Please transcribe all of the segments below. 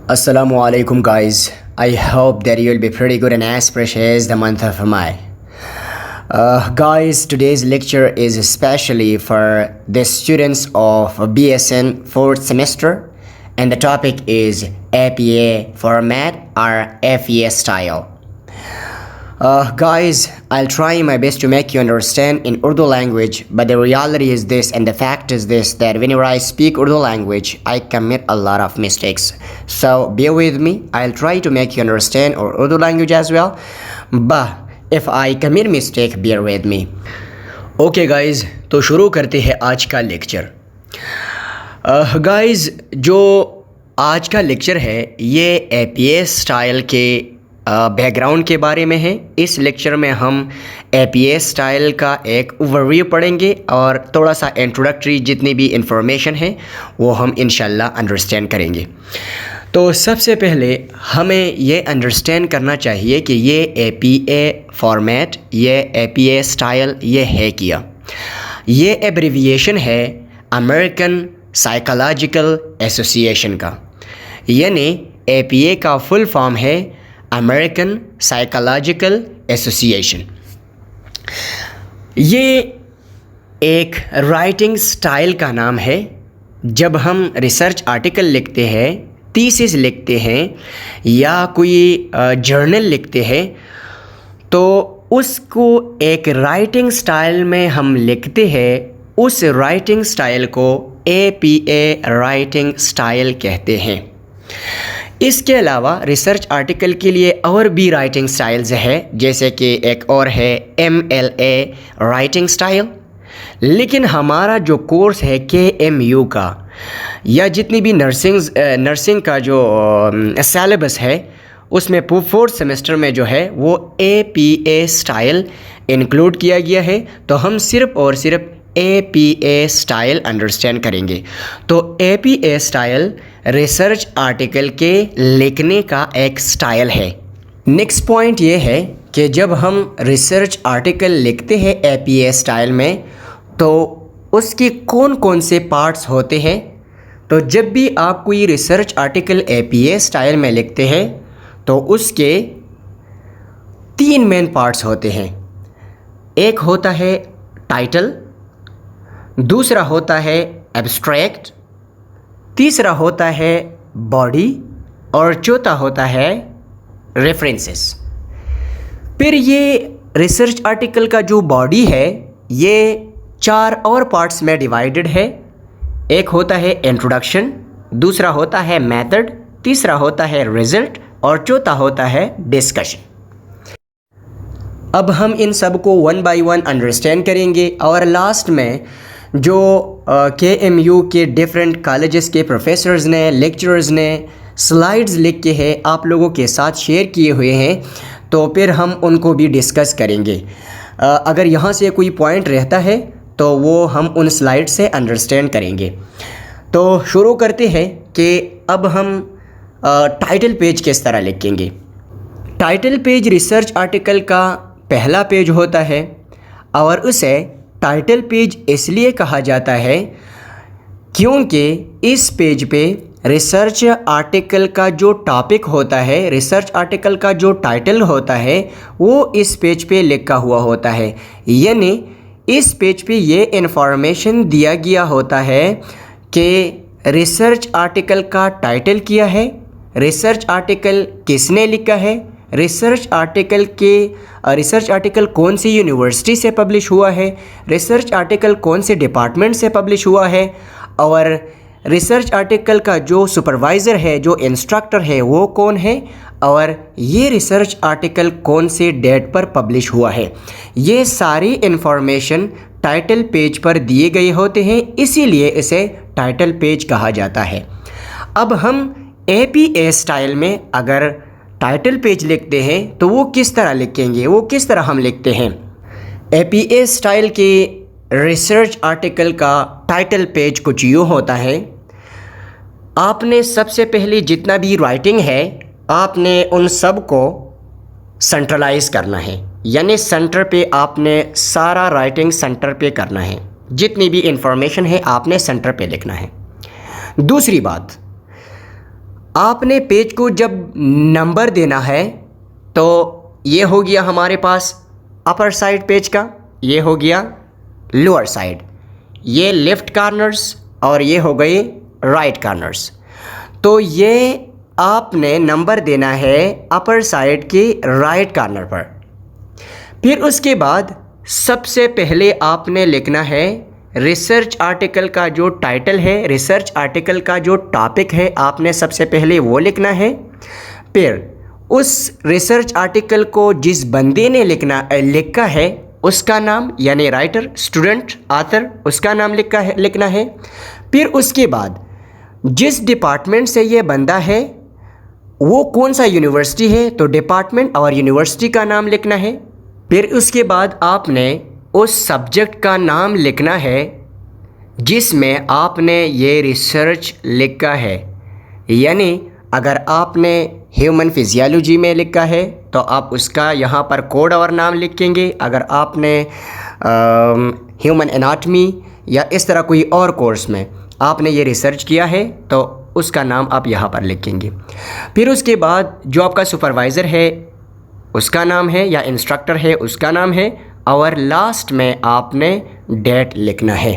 Assalamu alaikum guys. I hope that you will be pretty good and as precious the month of May. Guys, today's lecture is especially for the students of BSN 4th semester and the topic is APA format or FEA style. Guys, I'll try my best to make you understand in Urdu language, but the reality is this and the fact is this that whenever I speak Urdu language, I commit a lot of mistakes. So bear with me, I'll try to make you understand or Urdu language as well, but if I commit mistake, bear with me. Okay guys, तो शुरू करते हैं आज का lecture. Guys, जो आज का lecture है ये APA स्टाइल के बैकग्राउंड के बारे में है. इस लेक्चर में हम APA स्टाइल का एक ओवरव्यू पढ़ेंगे और थोड़ा सा इंट्रोडक्टरी जितनी भी इंफॉर्मेशन है वो हम इंशाल्लाह अंडरस्टैंड करेंगे. तो सबसे पहले हमें ये अंडरस्टैंड करना चाहिए कि ये APA फॉर्मेट, ये APA स्टाइल ये है क्या. ये एब्रीविएशन है अमेरिकन साइकोलॉजिकल एसोसिएशन का, यानी APA का फुल फॉर्म है अमेरिकन साइकोलॉजिकल एसोसिएशन. ये एक राइटिंग स्टाइल का नाम है. जब हम रिसर्च आर्टिकल लिखते हैं, थीसिस लिखते हैं या कोई जर्नल लिखते हैं तो उसको एक राइटिंग स्टाइल में हम लिखते हैं. उस राइटिंग स्टाइल को APA राइटिंग स्टाइल कहते हैं. इसके अलावा रिसर्च आर्टिकल के लिए और भी राइटिंग स्टाइल्स है, जैसे कि एक और है MLA राइटिंग स्टाइल. लेकिन हमारा जो कोर्स है KMU का या जितनी भी नर्सिंग का जो सिलेबस है उसमें 4th सेमेस्टर में जो है वो APA स्टाइल इंक्लूड किया गया है. तो हम सिर्फ़ और सिर्फ APA स्टाइल अंडरस्टैंड करेंगे. तो APA स्टाइल रिसर्च आर्टिकल के लिखने का एक स्टाइल है. नेक्स्ट पॉइंट ये है कि जब हम रिसर्च आर्टिकल लिखते हैं APA स्टाइल में तो उसके कौन कौन से पार्ट्स होते हैं. तो जब भी आप कोई रिसर्च आर्टिकल APA स्टाइल में लिखते हैं तो उसके 3 मेन पार्ट्स होते हैं. एक होता है टाइटल, दूसरा होता है एब्स्ट्रैक्ट, तीसरा होता है बॉडी और चौथा होता है रेफरेंसेस. फिर ये रिसर्च आर्टिकल का जो बॉडी है ये 4 और पार्ट्स में डिवाइडेड है. एक होता है इंट्रोडक्शन, दूसरा होता है मेथड, तीसरा होता है रिजल्ट और चौथा होता है डिस्कशन. अब हम इन सब को 1 बाय 1 अंडरस्टैंड करेंगे और लास्ट में जो KMU के डिफरेंट कॉलेजेस के प्रोफेसर्स ने, लेक्चरर्स ने स्लाइड्स लिख के है आप लोगों के साथ शेयर किए हुए हैं, तो फिर हम उनको भी डिस्कस करेंगे. अगर यहाँ से कोई पॉइंट रहता है तो वो हम उन स्लाइड से अंडरस्टैंड करेंगे. तो शुरू करते हैं कि अब हम टाइटल पेज किस तरह लिखेंगे. टाइटल पेज रिसर्च आर्टिकल का पहला पेज होता है और उसे टाइटल पेज इसलिए कहा जाता है क्योंकि इस पेज पे रिसर्च आर्टिकल का जो टॉपिक होता है, रिसर्च आर्टिकल का जो टाइटल होता है वो इस पेज पे लिखा हुआ होता है. यानी इस पेज पे ये इन्फॉर्मेशन दिया गया होता है कि रिसर्च आर्टिकल का टाइटल क्या है, रिसर्च आर्टिकल किसने लिखा है, रिसर्च आर्टिकल कौन सी यूनिवर्सिटी से पब्लिश हुआ है, रिसर्च आर्टिकल कौन से डिपार्टमेंट से पब्लिश हुआ है और रिसर्च आर्टिकल का जो सुपरवाइज़र है, जो इंस्ट्रक्टर है वो कौन है और ये रिसर्च आर्टिकल कौन से डेट पर पब्लिश हुआ है. ये सारी इन्फॉर्मेशन टाइटल पेज पर दिए गए होते हैं, इसीलिए इसे टाइटल पेज कहा जाता है. अब हम APA स्टाइल में अगर टाइटल पेज लिखते हैं तो वो किस तरह लिखेंगे, वो किस तरह हम लिखते हैं. APA स्टाइल के रिसर्च आर्टिकल का टाइटल पेज कुछ यूँ होता है. आपने सबसे पहले जितना भी राइटिंग है आपने उन सब को सेंट्रलाइज करना है, यानी सेंटर पे आपने सारा राइटिंग सेंटर पे करना है. जितनी भी इंफॉर्मेशन है आपने सेंटर पे लिखना है. दूसरी बात, आपने पेज को जब नंबर देना है तो ये हो गया हमारे पास अपर साइड पेज का, ये हो गया लोअर साइड, ये लेफ़्ट कॉर्नर्स और ये हो गए राइट कॉर्नर्स। तो ये आपने नंबर देना है अपर साइड के राइट कॉर्नर पर। फिर उसके बाद सबसे पहले आपने लिखना है रिसर्च आर्टिकल का जो टाइटल है, रिसर्च आर्टिकल का जो टॉपिक है, आपने सबसे पहले वो लिखना है। फिर उस रिसर्च आर्टिकल को जिस बंदे ने लिखा है उसका नाम, यानी राइटर, स्टूडेंट, ऑथर, उसका नाम लिखना है। फिर उसके बाद जिस डिपार्टमेंट से ये बंदा है वो कौन सा यूनिवर्सिटी है, तो डिपार्टमेंट और यूनिवर्सिटी का नाम लिखना है। फिर उसके बाद आपने उस सब्जेक्ट का नाम लिखना है जिसमें आपने ये रिसर्च लिखा है। यानी अगर आपने ह्यूमन फिजियोलॉजी में लिखा है तो आप उसका यहाँ पर कोड और नाम लिखेंगे। अगर आपने ह्यूमन एनाटमी या इस तरह कोई और कोर्स में आपने ये रिसर्च किया है तो उसका नाम आप यहाँ पर लिखेंगे। फिर उसके बाद जो आपका सुपरवाइज़र है उसका नाम है या इंस्ट्रक्टर है उसका नाम है, और लास्ट में आपने डेट लिखना है।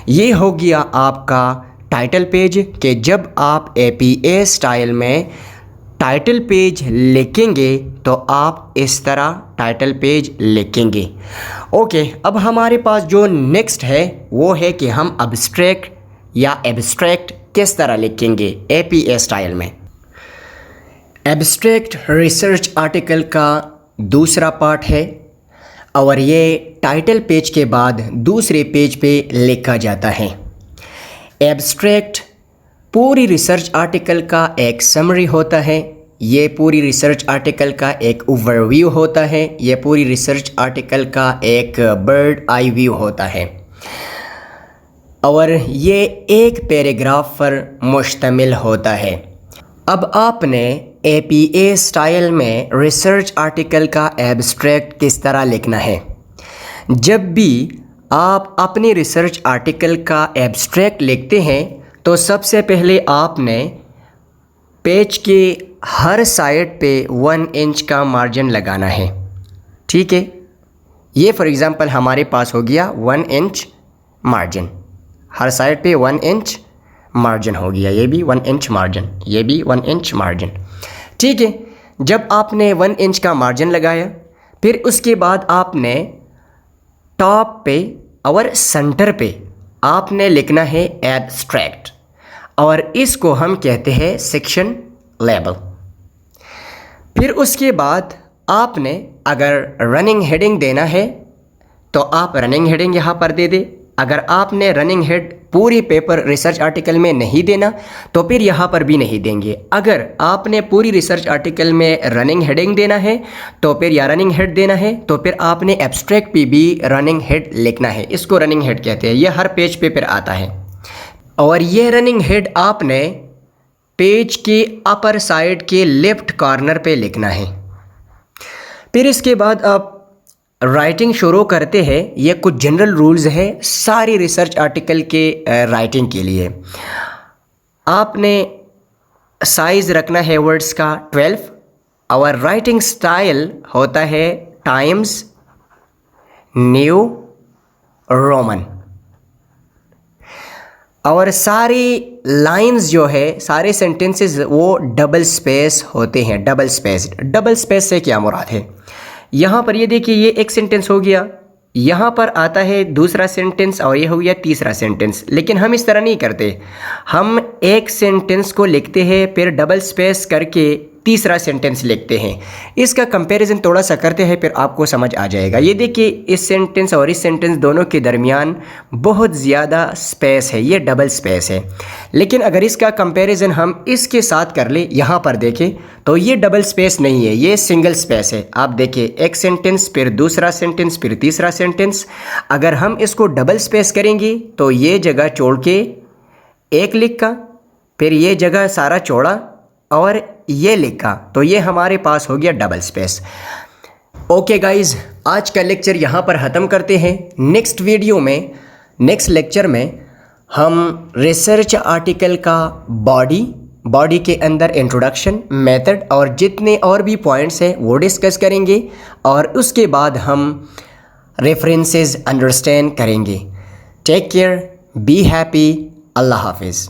ये हो गया आपका टाइटल पेज कि जब आप एपीए स्टाइल में टाइटल पेज लिखेंगे तो आप इस तरह टाइटल पेज लिखेंगे। ओके, अब हमारे पास जो नेक्स्ट है वो है कि हम अब्स्ट्रैक्ट या एब्स्ट्रैक्ट किस तरह लिखेंगे एपीए स्टाइल में। एब्स्ट्रैक्ट रिसर्च आर्टिकल का दूसरा पार्ट है और ये टाइटल पेज के बाद दूसरे पेज पे लिखा जाता है। एब्स्ट्रैक्ट पूरी रिसर्च आर्टिकल का एक समरी होता है, ये पूरी रिसर्च आर्टिकल का एक ओवरव्यू होता है, ये पूरी रिसर्च आर्टिकल का एक बर्ड आई व्यू होता है और ये एक पैराग्राफ पर मुश्तमिल होता है। अब आपने एपीए स्टाइल में रिसर्च आर्टिकल का एब्स्ट्रैक्ट किस तरह लिखना है। जब भी आप अपनी रिसर्च आर्टिकल का एब्स्ट्रैक्ट लिखते हैं तो सबसे पहले आपने पेज के हर साइड पे 1 इंच का मार्जिन लगाना है। ठीक है, ये फॉर एग्ज़ाम्पल हमारे पास हो गया 1 इंच मार्जिन, हर साइड पे 1 इंच मार्जिन हो गया, ये भी 1 इंच मार्जिन, ये भी 1 इंच मार्जिन। ठीक है, जब आपने 1 इंच का मार्जिन लगाया फिर उसके बाद आपने टॉप पे और सेंटर पे आपने लिखना है एब्स्ट्रैक्ट और इसको हम कहते हैं सेक्शन लेबल। फिर उसके बाद आपने अगर रनिंग हेडिंग देना है तो आप रनिंग हेडिंग यहाँ पर दे दे। अगर आपने रनिंग हेड पूरी पेपर रिसर्च आर्टिकल में नहीं देना तो फिर यहाँ पर भी नहीं देंगे। अगर आपने पूरी रिसर्च आर्टिकल में रनिंग हेडिंग देना है तो फिर या रनिंग हेड देना है तो फिर आपने एब्स्ट्रैक्ट पे भी रनिंग हेड लिखना है, इसको रनिंग हेड कहते हैं। ये हर पेज पे फिर आता है और ये रनिंग हेड आपने पेज के अपर साइड के लेफ्ट कॉर्नर पे लिखना है। फिर इसके बाद आप राइटिंग शुरू करते हैं। ये कुछ जनरल रूल्स हैं सारी रिसर्च आर्टिकल के राइटिंग के लिए। आपने साइज़ रखना है वर्ड्स का 12 और राइटिंग स्टाइल होता है टाइम्स न्यू रोमन और सारी लाइंस जो है, सारे सेंटेंसेस वो डबल स्पेस होते हैं। डबल स्पेस से क्या मुराद है? यहाँ पर ये देखिए, ये एक सेंटेंस हो गया, यहाँ पर आता है दूसरा सेंटेंस और ये हो गया तीसरा सेंटेंस। लेकिन हम इस तरह नहीं करते, हम एक सेंटेंस को लिखते हैं फिर डबल स्पेस करके तीसरा सेंटेंस लिखते हैं। इसका कंपैरिजन थोड़ा सा करते हैं फिर आपको समझ आ जाएगा। ये देखिए, इस सेंटेंस और इस सेंटेंस दोनों के दरमियान बहुत ज़्यादा स्पेस है, ये डबल स्पेस है। लेकिन अगर इसका कंपैरिजन हम इसके साथ कर ले, यहाँ पर देखें तो ये डबल स्पेस नहीं है, ये सिंगल स्पेस है। आप देखिए, एक सेंटेंस फिर दूसरा सेंटेंस फिर तीसरा सेंटेंस। अगर हम इसको डबल स्पेस करेंगे तो ये जगह छोड़ के एक लिखा, फिर ये जगह सारा छोड़ा और ये लिखा, तो ये हमारे पास हो गया डबल स्पेस। ओके गाइज, आज का लेक्चर यहाँ पर ख़त्म करते हैं। नेक्स्ट वीडियो में, नेक्स्ट लेक्चर में हम रिसर्च आर्टिकल का बॉडी बॉडी के अंदर इंट्रोडक्शन, मेथड और जितने और भी पॉइंट्स हैं वो डिस्कस करेंगे और उसके बाद हम रेफरेंसेस अंडरस्टैंड करेंगे। टेक केयर, बी हैप्पी, अल्लाह हाफिज़।